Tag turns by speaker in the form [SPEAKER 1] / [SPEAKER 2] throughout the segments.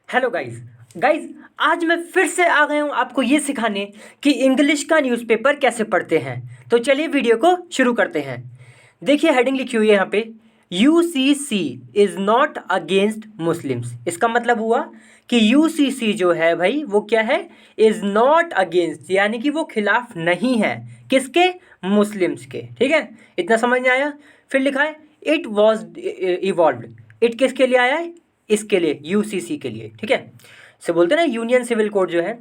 [SPEAKER 1] Hello guys. Guys, आज मैं फिर से आ गया हूँ आपको ये सिखाने कि इंग्लिश का न्यूज़पेपर कैसे पढ़ते हैं। तो चलिए वीडियो को शुरू करते हैं। देखिए हेडिंग लिखी हुई है यहाँ पे, UCC is not against Muslims. इसका मतलब हुआ कि यूसीसी जो है भाई वो क्या है, इज़ नॉट अगेंस्ट, यानी कि वो खिलाफ नहीं है किसके, मुस्लिम्स के। ठीक है, इतना समझ में आया। फिर लिखा है इट वॉज इवॉल्व। इट किसके लिए आया है, इसके लिए, यूसीसी के लिए। ठीक है, से बोलते हैं ना यूनियन सिविल कोड जो है,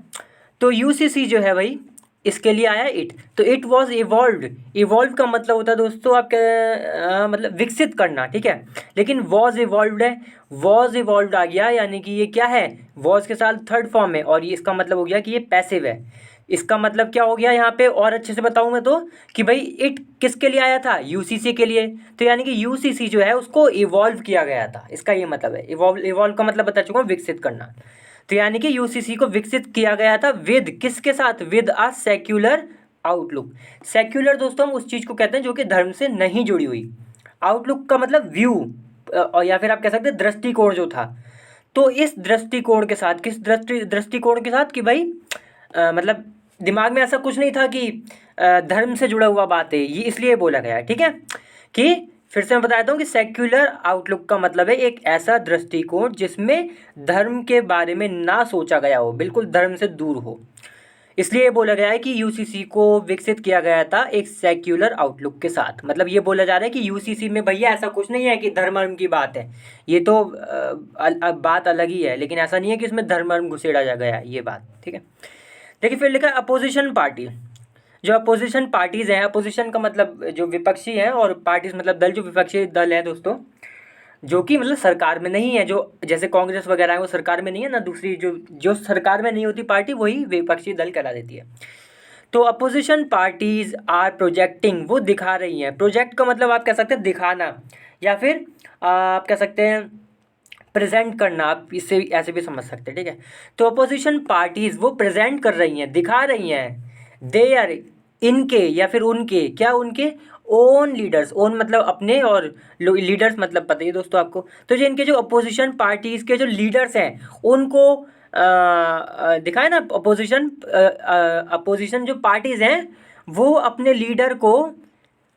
[SPEAKER 1] तो यूसीसी जो है भाई इसके लिए आया इट। तो इट वॉज इवॉल्व्ड। इवॉल्व का मतलब होता है दोस्तों आपके मतलब विकसित करना। ठीक है, लेकिन वॉज इवॉल्व्ड है, वॉज इवॉल्व्ड आ गया, यानी कि ये क्या है, वॉज के साथ थर्ड फॉर्म है, और ये इसका मतलब हो गया कि ये पैसिव है। इसका मतलब क्या हो गया यहाँ पे, और अच्छे से बताऊँ मैं तो, कि भाई इट किसके लिए आया था, यूसीसी के लिए। तो यानी कि यूसीसी जो है उसको इवॉल्व किया गया था, इसका ये मतलब है। इवॉल्व, इवॉल्व का मतलब बता चुका हूँ, विकसित करना। तो यानी कि यूसीसी को विकसित किया गया था विद किसके साथ, with a secular outlook. Secular दोस्तों हम उस चीज़ को कहते हैं जो कि धर्म से नहीं जुड़ी हुई। आउटलुक का मतलब व्यू, और या फिर आप कह सकते हैं दृष्टिकोण जो था। तो इस दृष्टिकोण के साथ, किस दृष्टिकोण के साथ, कि भाई मतलब दिमाग में ऐसा कुछ नहीं था कि धर्म से जुड़ा हुआ बात है, ये इसलिए बोला गया है। ठीक है, कि फिर से मैं बता देता हूँ कि सेक्युलर आउटलुक का मतलब है एक ऐसा दृष्टिकोण जिसमें धर्म के बारे में ना सोचा गया हो, बिल्कुल धर्म से दूर हो। इसलिए बोला गया है कि यूसीसी को विकसित किया गया था एक सेक्युलर आउटलुक के साथ। मतलब ये बोला जा रहा है कि यूसीसी में भैया ऐसा कुछ नहीं है कि धर्म वर्म की बात है, ये तो बात अलग ही है, लेकिन ऐसा नहीं है कि इसमें धर्म वर्म घुसेड़ा जा गया है, ये बात। ठीक है, देखिए फिर लिखा है अपोजिशन पार्टी। जो अपोजिशन पार्टीज़ हैं, अपोजिशन का मतलब जो विपक्षी हैं, और पार्टीज मतलब दल, जो विपक्षी दल है दोस्तों, जो कि मतलब सरकार में नहीं है, जो जैसे कांग्रेस वगैरह है वो सरकार में नहीं है ना, दूसरी जो जो सरकार में नहीं होती पार्टी वही विपक्षी दल कहला देती है। तो अपोजिशन पार्टीज आर प्रोजेक्टिंग, वो दिखा रही हैं। प्रोजेक्ट का मतलब आप कह सकते हैं दिखाना, या फिर आप कह सकते हैं प्रेजेंट करना, आप इससे ऐसे भी समझ सकते हैं। ठीक है, तो अपोजिशन पार्टीज वो प्रेजेंट कर रही हैं, दिखा रही हैं, दे आर, इनके या फिर उनके, क्या उनके, ओन लीडर्स। ओन मतलब अपने, और लीडर्स मतलब पता ही है दोस्तों आपको। तो जो इनके जो अपोजिशन पार्टीज के जो लीडर्स हैं उनको दिखाए ना, अपोजिशन अपोजिशन जो पार्टीज हैं वो अपने लीडर को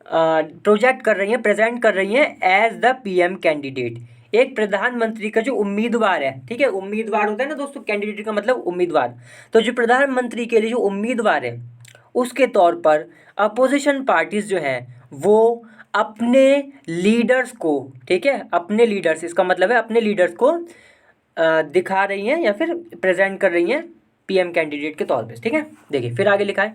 [SPEAKER 1] प्रोजेक्ट कर रही हैं, प्रेजेंट कर रही हैं एज द पीएम कैंडिडेट, एक प्रधानमंत्री का जो उम्मीदवार है। ठीक है, उम्मीदवार होता है ना दोस्तों, कैंडिडेट का मतलब उम्मीदवार। तो जो प्रधानमंत्री के लिए जो उम्मीदवार है उसके तौर पर अपोजिशन पार्टीज जो हैं वो अपने लीडर्स को, ठीक है, अपने लीडर्स, इसका मतलब है अपने लीडर्स को दिखा रही हैं या फिर प्रेजेंट कर रही हैं पीएम कैंडिडेट के तौर पे। ठीक है, देखिए फिर आगे लिखा है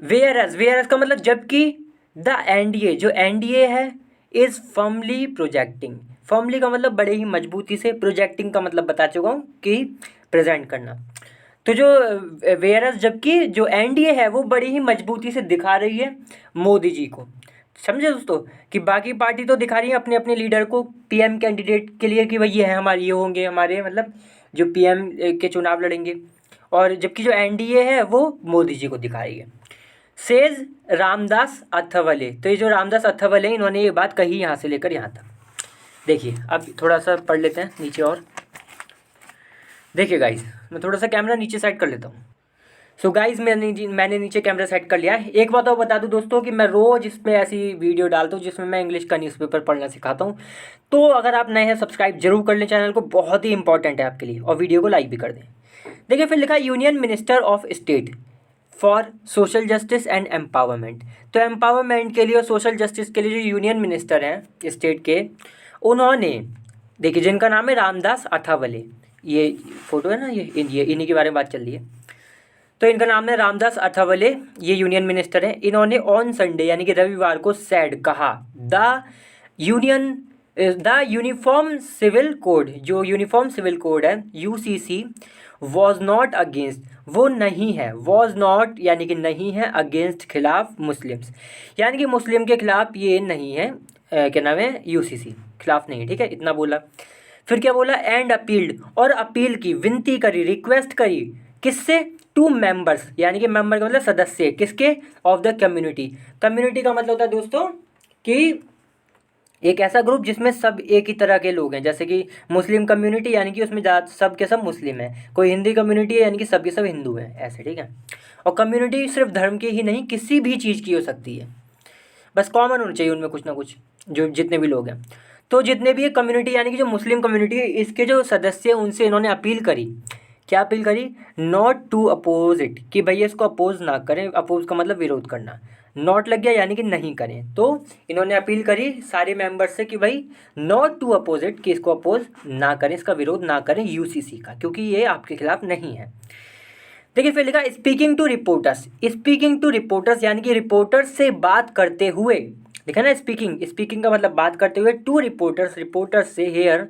[SPEAKER 1] वेयर एज का मतलब जबकि, द एनडीए, जो एनडीए है, इज फर्मली प्रोजेक्टिंग। फर्मली का मतलब बड़े ही मजबूती से, प्रोजेक्टिंग का मतलब बता चुका हूँ कि प्रेजेंट करना। तो जो वेयर एज जबकि जो एनडीए है वो बड़ी ही मजबूती से दिखा रही है मोदी जी को। समझे दोस्तों, कि बाकी पार्टी तो दिखा रही है अपने अपने लीडर को पीएम कैंडिडेट के लिए कि भाई ये है हमारे, ये होंगे हमारे, मतलब जो पीएम के चुनाव लड़ेंगे, और जबकि जो एनडीए है वो मोदी जी को दिखा रही है। सेज रामदास अथवले। तो ये जो रामदास अथवले इन्होंने ये बात कही यहाँ से लेकर यहाँ तक। देखिए अब थोड़ा सा पढ़ लेते हैं नीचे और। देखिए गाइस, मैं थोड़ा सा कैमरा नीचे सेट कर लेता हूँ। सो गाइस, मैंने नीचे कैमरा सेट कर लिया है। एक बात और बता दूं दोस्तों कि मैं रोज़ इसमें ऐसी वीडियो डालता हूँ जिसमें मैं इंग्लिश का न्यूज़पेपर पढ़ना सिखाता हूँ। तो अगर आप नए हैं सब्सक्राइब जरूर कर लें चैनल को, बहुत ही इंपॉर्टेंट है आपके लिए, और वीडियो को लाइक भी कर दें। देखिए फिर लिखा है union minister of state for social justice and empowerment. तो एम्पावरमेंट के लिए और सोशल जस्टिस के लिए जो यूनियन मिनिस्टर हैं स्टेट के, उन्होंने, देखिए जिनका नाम है रामदास अठावले, ये फोटो है ना, ये इन्हीं के बारे में बात चल रही है। तो इनका नाम है रामदास अठावले, ये यूनियन मिनिस्टर हैं। इन्होंने ऑन संडे यानी कि रविवार को सैड कहा, the union the uniform civil code, जो यूनिफॉर्म सिविल कोड है यूसीसी, वॉज नॉट अगेंस्ट, वो नहीं है, वॉज नॉट यानी कि नहीं है, अगेंस्ट खिलाफ मुस्लिम्स, यानी कि मुस्लिम के खिलाफ ये नहीं है, क्या नाम है, यूसीसी खिलाफ नहीं है। ठीक है, इतना बोला। फिर क्या बोला, एंड अपील्ड, और अपील की, विनती करी, रिक्वेस्ट करी, किससे, टू मेंबर्स, यानी कि मेंबर का मतलब सदस्य, किसके, ऑफ द कम्युनिटी। कम्युनिटी का मतलब होता है दोस्तों कि एक ऐसा ग्रुप जिसमें सब एक ही तरह के लोग हैं, जैसे कि मुस्लिम कम्युनिटी यानी कि उसमें सब के सब मुस्लिम हैं, कोई हिंदी कम्युनिटी है यानी कि सब के सब हिंदू हैं, ऐसे, ठीक है। और कम्युनिटी सिर्फ धर्म की ही नहीं, किसी भी चीज़ की हो सकती है, बस कॉमन होना चाहिए उनमें कुछ ना कुछ, जो जितने भी लोग हैं। तो जितने भी ये कम्युनिटी यानी कि जो मुस्लिम कम्युनिटी है, इसके जो सदस्य हैं उनसे इन्होंने अपील करी, क्या अपील करी, नॉट टू अपोज इट, कि भैया इसको अपोज ना करें। अपोज का मतलब विरोध करना, नॉट लग गया यानी कि नहीं करें। तो इन्होंने अपील करी सारे मेंबर्स से कि भाई नॉट टू अपोज इट, कि इसको अपोज ना करें, इसका विरोध ना करें यूसीसी का, क्योंकि ये आपके खिलाफ नहीं है। देखिए फिर लिखा speaking to reporters, speaking to reporters यानी कि रिपोर्टर्स से बात करते हुए, देखा ना, स्पीकिंग, स्पीकिंग का मतलब बात करते हुए, टू रिपोर्टर्स, रिपोर्टर्स से, हेयर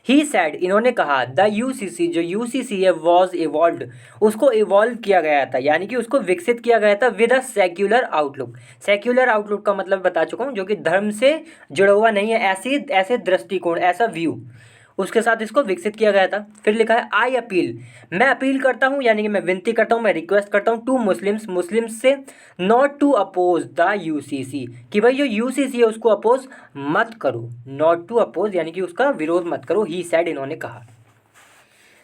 [SPEAKER 1] ही सैड, इन्होंने कहा, द यूसीसी, जो यूसीसी है, वॉज इवॉल्व्ड, उसको इवॉल्व किया गया था, यानी कि उसको विकसित किया गया था with a secular outlook. Secular outlook का मतलब बता चुका हूँ, जो कि धर्म से जुड़ा हुआ नहीं है, ऐसी ऐसे दृष्टिकोण, ऐसा व्यू, उसके साथ इसको विकसित किया गया था। फिर लिखा है आई अपील, मैं अपील करता हूँ, यानी कि मैं विनती करता हूँ, मैं रिक्वेस्ट करता हूँ, टू मुस्लिम्स, मुस्लिम्स से, not to oppose the UCC, कि भाई जो यूसीसी है उसको अपोज मत करो, नॉट टू अपोज यानी कि उसका विरोध मत करो, ही सैड, इन्होंने कहा।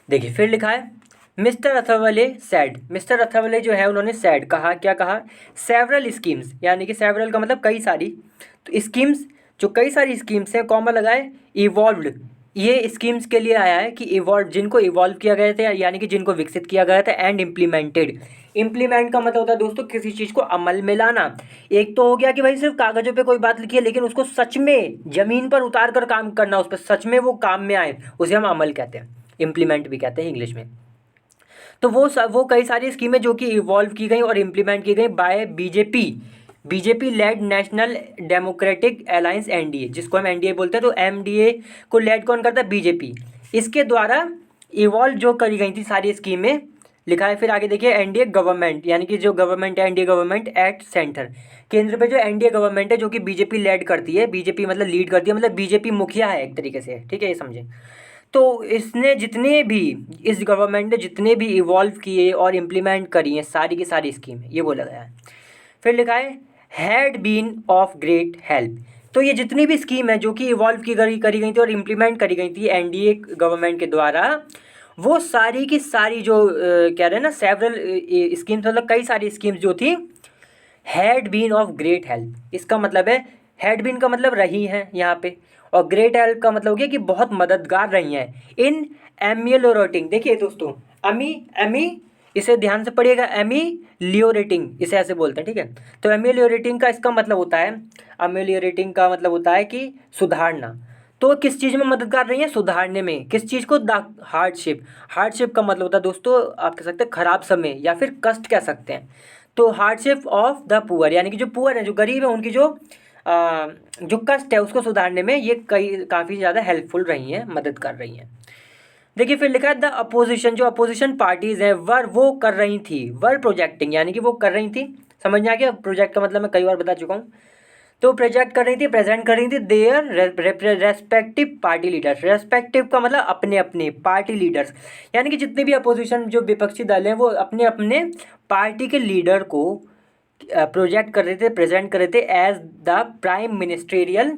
[SPEAKER 1] देखिए फिर लिखा है मिस्टर अथर्वले सैड, मिस्टर अथर्वले जो है उन्होंने सैड कहा, क्या कहा, सेवरल स्कीम्स, यानी कि सेवरल का मतलब कई सारी, तो स्कीम्स, जो कई सारी स्कीम्स हैं, कॉमा लगाए, इवॉल्व्ड, ये स्कीम्स के लिए आया है कि इवॉल्व, जिनको इवॉल्व किया गया था यानी कि जिनको विकसित किया गया था, एंड इम्प्लीमेंटेड, इम्प्लीमेंट का मतलब होता है दोस्तों किसी चीज़ को अमल में लाना। एक तो हो गया कि भाई सिर्फ कागज़ों पे कोई बात लिखी है, लेकिन उसको सच में ज़मीन पर उतार कर काम करना, उस पर सच में वो काम में आए, उसे हम अमल कहते हैं, इम्प्लीमेंट भी कहते हैं इंग्लिश में। तो वो कई सारी स्कीमें जो कि इवॉल्व की गई और इम्प्लीमेंट की गई by BJP, BJP lead national democratic alliance, NDA, जिसको हम एनडीए बोलते हैं। तो एमडीए को लेड कौन करता है, बीजेपी, इसके द्वारा इवॉल्व जो करी गई थी सारी स्कीमें, लिखा है। फिर आगे देखिए एनडीए गवर्नमेंट, यानी कि जो गवर्नमेंट है, एनडीए गवर्नमेंट एट सेंटर, केंद्र पे जो एनडीए गवर्नमेंट है जो कि बीजेपी लेड करती है, बीजेपी मतलब लीड करती है, मतलब बीजेपी मुखिया है एक तरीके से, ठीक है, ये समझे। तो इसने जितने भी, इस गवर्नमेंट ने जितने भी इवॉल्व किए और इम्प्लीमेंट करी हैं सारी की सारी स्कीम, ये बोला गया है। फिर लिखा है had been of great help, तो ये जितनी भी स्कीम है जो कि इवॉल्व करी गई थी और इम्प्लीमेंट करी गई थी एनडीए गवर्नमेंट के द्वारा, वो सारी की सारी जो कह रहे हैं ना, सेवरल स्कीम्स, मतलब कई सारी स्कीम्स जो थी, had been of great help, इसका मतलब है, हैड बीन का मतलब रही हैं यहाँ पे, और ग्रेट हेल्प का मतलब हो गया कि बहुत मददगार रही हैं इन एमियोरेटिंग। देखिए दोस्तों, अमी एमी, इसे ध्यान से पढ़िएगा, एमिलियोरेटिंग इसे ऐसे बोलते हैं, ठीक है। तो एमिलियोरेटिंग का इसका मतलब होता है, एमिलियोरेटिंग का मतलब होता है कि सुधारना। तो किस चीज़ में मददगार रही है, सुधारने में, किस चीज़ को, द हार्डशिप, हार्डशिप का मतलब होता है दोस्तों, आप कह सकते हैं खराब समय या फिर कष्ट कह सकते हैं। तो हार्डशिप ऑफ द पुअर, यानी कि जो पुअर है, जो गरीब है, उनकी जो कष्ट है उसको सुधारने में ये काफ़ी ज़्यादा हेल्पफुल रही हैं, मदद कर रही हैं। देखिए फिर लिखा है द अपोजिशन, जो अपोजिशन पार्टीज़ हैं वो कर रही थी, वर प्रोजेक्टिंग, यानी कि वो कर रही थी, समझ में आ गया, प्रोजेक्ट का मतलब मैं कई बार बता चुका हूँ। तो प्रोजेक्ट कर रही थी, प्रेजेंट कर रही थी, their respective party leaders, respective का मतलब अपने अपने पार्टी लीडर्स, यानी कि जितने भी अपोजिशन जो विपक्षी दल हैं वो अपने अपने पार्टी के लीडर को प्रोजेक्ट कर रहे थे, प्रेजेंट कर रहे थे as the prime ministerial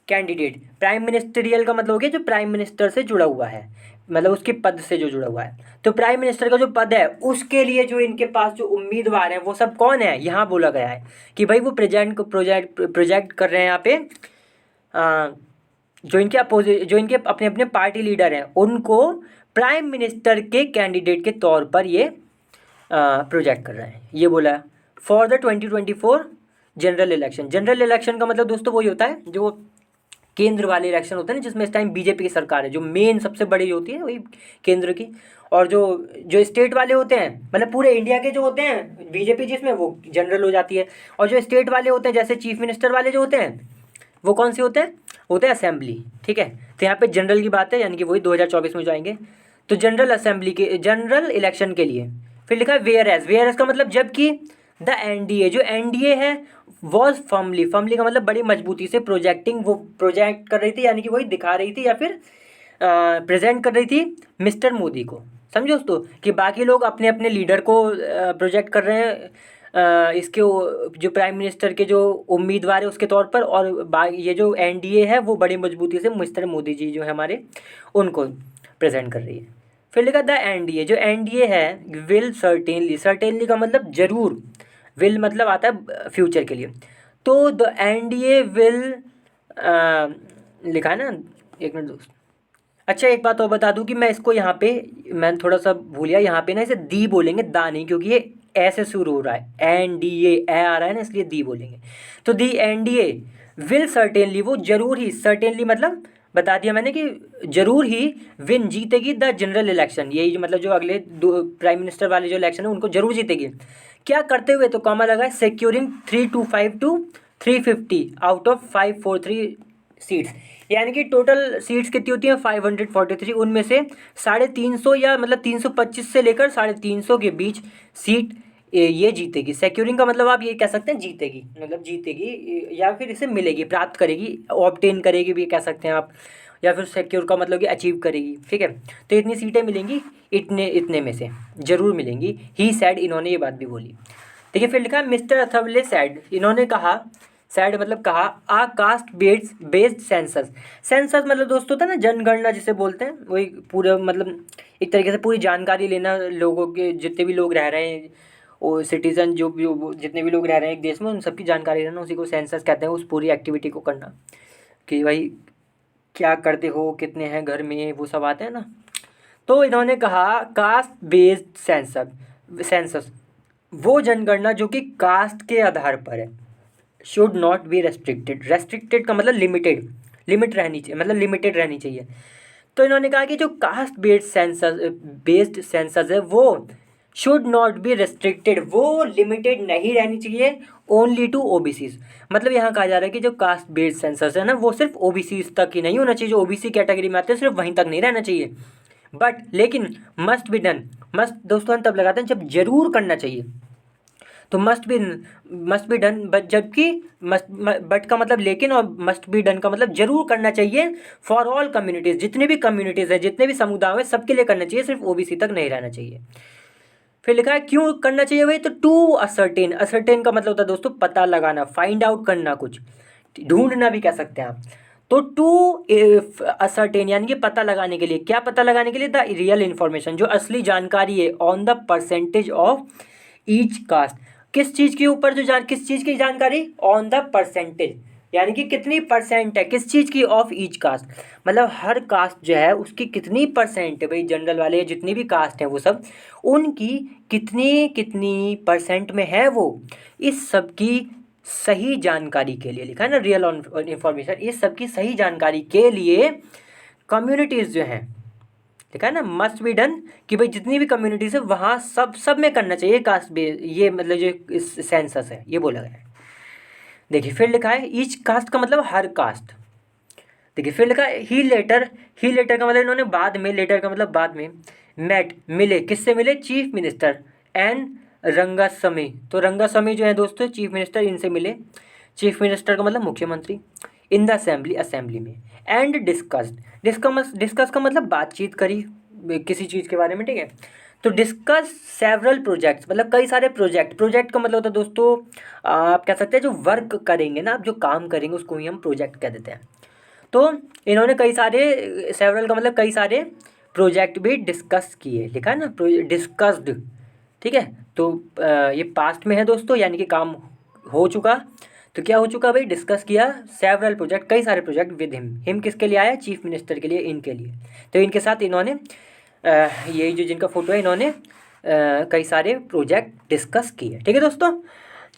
[SPEAKER 1] candidate. Prime ministerial का मतलब हो गया जो प्राइम मिनिस्टर से जुड़ा हुआ है, मतलब उसके पद से जो जुड़ा हुआ है। तो प्राइम मिनिस्टर का जो पद है उसके लिए जो इनके पास जो उम्मीदवार हैं वो सब कौन है, यहाँ बोला गया है कि भाई वो प्रोजेक्ट कर रहे हैं यहाँ पे, जो इनके अपने अपने पार्टी लीडर हैं उनको प्राइम मिनिस्टर के कैंडिडेट के तौर पर ये प्रोजेक्ट कर रहे हैं, ये बोला। For the 2024 general election, general election का मतलब दोस्तों वही होता है जो केंद्र वाले इलेक्शन होते हैं ना, जिसमें इस टाइम बीजेपी की सरकार है, जो मेन सबसे बड़ी होती है वही केंद्र की, और जो जो स्टेट वाले होते हैं, मतलब पूरे इंडिया के जो होते हैं बीजेपी जिसमें, वो जनरल हो जाती है। और जो स्टेट वाले होते हैं जैसे चीफ मिनिस्टर वाले जो होते हैं वो कौन से होते हैं असेंबली, ठीक है। तो यहाँ पे जनरल की बात है, यानी कि वही 2024 में जाएंगे। तो जनरल असेंबली के जनरल इलेक्शन के लिए फिर लिखा है वेयर एज का मतलब जबकि, द एनडीए, जो एनडीए है, वॉज फर्मली का मतलब बड़ी मजबूती से, प्रोजेक्टिंग, वो प्रोजेक्ट कर रही थी, यानी कि वही दिखा रही थी या फिर प्रेजेंट कर रही थी मिस्टर मोदी को, समझो दोस्तों, कि बाकी लोग अपने अपने लीडर को प्रोजेक्ट कर रहे हैं इसके जो प्राइम मिनिस्टर के जो उम्मीदवार है उसके तौर पर, और ये जो एनडीए है वो बड़ी मजबूती से मिस्टर मोदी जी जो है हमारे उनको प्रेजेंट कर रही है। फिर लिखा द एनडीए, जो एनडीए है विल सर्टेनली, सर्टेनली का मतलब जरूर, विल मतलब आता है फ्यूचर के लिए, तो द एनडीए विल लिखा है ना, एक मिनट दोस्त। अच्छा एक बात और बता दूं कि मैं इसको यहाँ पे मैंने थोड़ा सा भूलिया, यहाँ पे ना इसे दी बोलेंगे, दा नहीं, क्योंकि ये ऐसे शुरू हो रहा है, एन डी ए आ रहा है ना, इसलिए दी बोलेंगे। तो the N D A will certainly, वो जरूर ही, सर्टेनली मतलब बता दिया मैंने कि जरूर ही विन जीतेगी द जनरल इलेक्शन, यही जो मतलब जो अगले दो प्राइम मिनिस्टर वाले जो इलेक्शन है उनको जरूर जीतेगी। क्या करते हुए, तो कॉमा लगा है, securing 325 to 350 out of 543 seats, यानी कि टोटल सीट्स कितनी होती हैं 543, उनमें से 350 या मतलब 325 से लेकर 350 के बीच सीट ये जीतेगी। सिक्योरिंग का मतलब आप ये कह सकते हैं जीतेगी, मतलब जीतेगी या फिर इसे मिलेगी, प्राप्त करेगी, ऑब्टेन करेगी भी कह सकते हैं आप, या फिर सिक्योर का मतलब कि अचीव करेगी। ठीक है, तो इतनी सीटें मिलेंगी, इतने में से जरूर मिलेंगी। ही सैड, इन्होंने ये बात भी बोली। देखिए फिर लिखा मिस्टर अथवले सैड, इन्होंने कहा, सैड मतलब कहा, आ कास्ट बेस्ड सेंसस, सेंसस मतलब दोस्तों होता है ना जनगणना जिसे बोलते हैं, वही पूरा मतलब एक तरीके से पूरी जानकारी लेना लोगों के, जितने भी लोग रह रहे हैं वो सिटीजन, जो भी जितने भी लोग रह रहे हैं एक देश में, उन सबकी जानकारी लेना, उसी को सेंसस कहते हैं, उस पूरी एक्टिविटी को करना कि भाई क्या करते हो, कितने हैं घर में, वो सब आते हैं ना। तो इन्होंने कहा कास्ट बेस्ड सेंसस वो जनगणना जो कि कास्ट के आधार पर है, should not be restricted, restricted का मतलब लिमिटेड, लिमिट रहनी चाहिए, मतलब लिमिटेड रहनी चाहिए। तो इन्होंने कहा कि जो कास्ट बेस्ड सेंसस है वो शुड नॉट बी रेस्ट्रिक्टेड, वो लिमिटेड नहीं रहनी चाहिए ओनली टू ओबीसीज, मतलब यहाँ कहा जा रहा है कि जो कास्ट बेस्ड सेंसस है ना वो सिर्फ ओबीसीज तक ही नहीं होना चाहिए, जो ओबीसी कैटेगरी में आते हैं सिर्फ वहीं तक नहीं रहना चाहिए, बट लेकिन मस्ट बी डन, मस्ट दोस्तों हम तब लगाते हैं जब जरूर करना चाहिए, तो मस्ट बी डन, बट जबकि बट का मतलब लेकिन, और मस्ट बी डन का मतलब जरूर करना चाहिए फॉर ऑल कम्युनिटीज़, जितने भी कम्युनिटीज़ हैं, जितने भी समुदाय हैं, सबके लिए करना चाहिए, सिर्फ ओबीसी तक नहीं रहना चाहिए। फिर लिखा है क्यों करना चाहिए भाई, तो टू असर्टेन, असर्टेन का मतलब होता है दोस्तों पता लगाना, फाइंड आउट करना, कुछ ढूंढना भी कह सकते हैं आप। तो टू असर्टेन यानी कि पता लगाने के लिए, क्या पता लगाने के लिए, द रियल इन्फॉर्मेशन, जो असली जानकारी है, on the percentage of each cast, किस चीज़ के ऊपर जो किस चीज़ की जानकारी, ऑन द परसेंटेज यानी कि कितनी परसेंट है किस चीज़ की, ऑफ ईच कास्ट मतलब हर कास्ट जो है उसकी कितनी परसेंट है, भाई जनरल वाले जितनी भी कास्ट हैं वो सब, उनकी कितनी कितनी परसेंट में है वो, इस सब की सही जानकारी के लिए लिखा है ना, रियल इन्फॉर्मेशन, इस सब की सही जानकारी के लिए कम्युनिटीज़ जो हैं लिखा है ना मस्ट बी डन, कि भाई जितनी भी कम्युनिटीज़ है वहाँ सब में करना चाहिए कास्ट बेस, ये मतलब जो सेंसस है ये बोला गया है। देखिए फिर लिखा है ईच कास्ट का मतलब हर कास्ट। देखिए फिर लिखा है ही लेटर का मतलब इन्होंने बाद में, लेटर का मतलब बाद में, मेट मिले, किससे मिले, चीफ मिनिस्टर एंड रंगास्वामी, तो रंगास्वामी जो है दोस्तों चीफ मिनिस्टर, इनसे मिले, चीफ मिनिस्टर का मतलब मुख्यमंत्री, इन द असेंबली में, एंड डिस्कस का मतलब बातचीत करी किसी चीज़ के बारे में, ठीक है। तो डिस्कस सेवरल प्रोजेक्ट्स मतलब कई सारे प्रोजेक्ट का मतलब होता है दोस्तों आप कह सकते हैं जो वर्क करेंगे ना, आप जो काम करेंगे उसको ही हम प्रोजेक्ट कह देते हैं। तो इन्होंने कई सारे, सेवरल का मतलब कई सारे प्रोजेक्ट भी डिस्कस किए, लिखा है ना डिस्कस्ड, ठीक है। तो ये पास्ट में है दोस्तों, यानी कि काम हो चुका, तो क्या हो चुका भाई, डिस्कस किया सेवरल प्रोजेक्ट, कई सारे प्रोजेक्ट विद हिम किसके लिए आया, चीफ मिनिस्टर के लिए, इनके लिए। तो इनके साथ इन्होंने ये जो जिनका फोटो है इन्होंने कई सारे प्रोजेक्ट डिस्कस किए, ठीक है दोस्तों।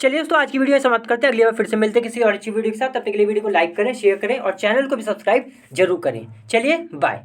[SPEAKER 1] चलिए दोस्तों आज की वीडियो में समाप्त करते हैं, अगली बार फिर से मिलते हैं किसी और अच्छी वीडियो के साथ, तब तक के लिए वीडियो को लाइक करें, शेयर करें और चैनल को भी सब्सक्राइब जरूर करें। चलिए बाय।